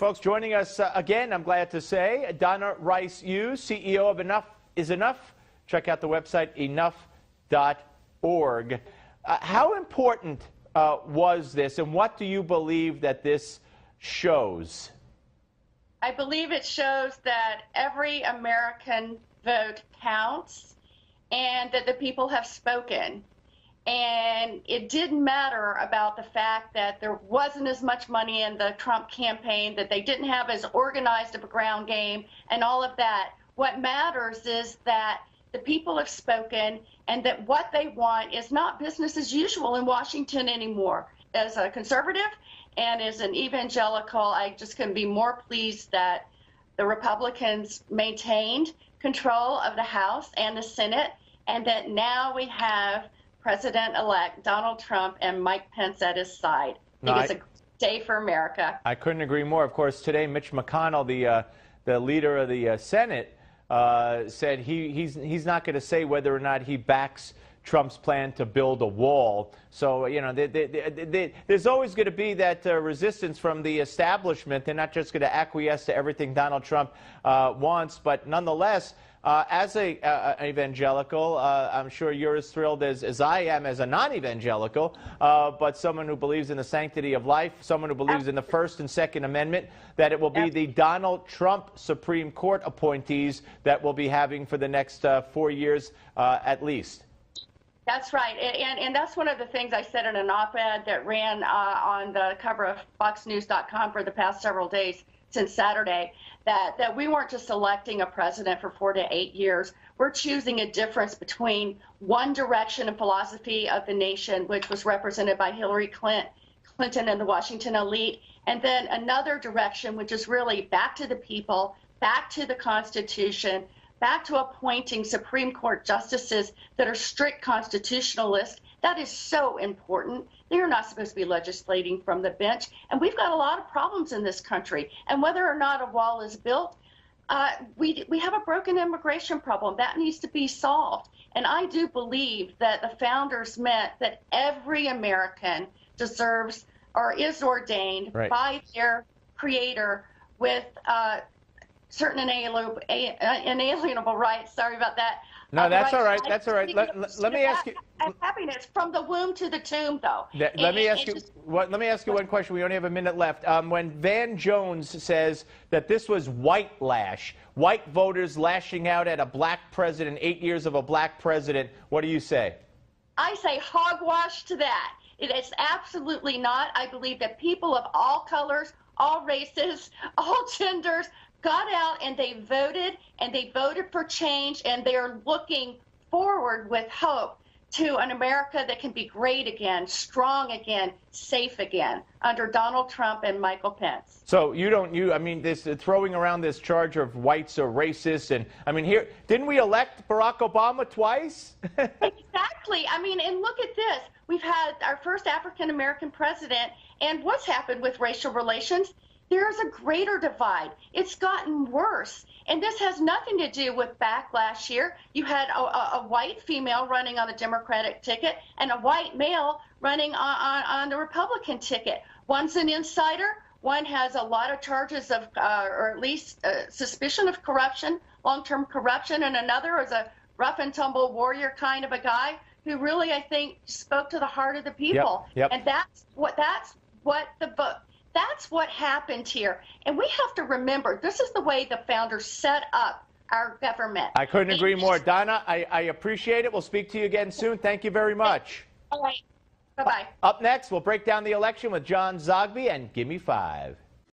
Folks, joining us again, I'm glad to say, Donna Rice Hughes, CEO of Enough is Enough. Check out the website, enough.org. How important was this, and what do you believe that this shows? I believe it shows that every American vote counts and that the people have spoken. And it didn't matter about the fact that there wasn't as much money in the Trump campaign, that they didn't have as organized of a ground game and all of that. What matters is that the people have spoken and that what they want is not business as usual in Washington anymore. As a conservative and as an evangelical, I just couldn't be more pleased that the Republicans maintained control of the House and the Senate, and that now we have President-elect Donald Trump and Mike Pence at his side. I think it's a great day for America. I couldn't agree more. Of course, today Mitch McConnell, the leader of the Senate, said he's not going to say whether or not he backs Trump's plan to build a wall. So, you know, there's always going to be that resistance from the establishment. They're not just going to acquiesce to everything Donald Trump wants, but nonetheless, as an evangelical, I'm sure you're as thrilled as I am as a non-evangelical, but someone who believes in the sanctity of life, someone who believes in the First and Second Amendment, that it will be the Donald Trump Supreme Court appointees that we'll be having for the next 4 years at least. That's right, and that's one of the things I said in an op-ed that ran on the cover of FoxNews.com for the past several days since Saturday, that we weren't just electing a president for 4 to 8 years. We're choosing a difference between one direction and philosophy of the nation, which was represented by Hillary Clinton and the Washington elite, and then another direction, which is really back to the people, back to the Constitution, back to appointing Supreme Court justices that are strict constitutionalists. That is so important. They're not supposed to be legislating from the bench. And we've got a lot of problems in this country. And whether or not a wall is built, we have a broken immigration problem. That needs to be solved. And I do believe that the founders meant that every American deserves or is ordained by their creator with certain inalienable rights. Sorry about that. No, that's all right. That's all right. Let me ask you. Happiness from the womb to the tomb, though. Let me ask you one question. We only have a minute left. When Van Jones says that this was white lash, white voters lashing out at a black president, 8 years of a black president, what do you say? I say hogwash to that. It is absolutely not. I believe that people of all colors, all races, all genders got out and they voted for change, and they're looking forward with hope to an America that can be great again, strong again, safe again under Donald Trump and Michael Pence. So I mean, this throwing around this charge of whites are racist, and I mean, here, didn't we elect Barack Obama twice? Exactly. I mean, and look at this. We've had our first African-American president, and what's happened with racial relations? There's a greater divide. It's gotten worse. And this has nothing to do with backlash here. You had a white female running on the Democratic ticket and a white male running on the Republican ticket. One's an insider. One has a lot of charges of, or at least suspicion of corruption, long-term corruption, and another is a rough and tumble warrior kind of a guy who really, I think, spoke to the heart of the people. And that's what happened here. And we have to remember, this is the way the founders set up our government. I couldn't agree more. Donna, I appreciate it. We'll speak to you again soon. Thank you very much. All right. Bye-bye. Up next, we'll break down the election with John Zogby and Gimme 5.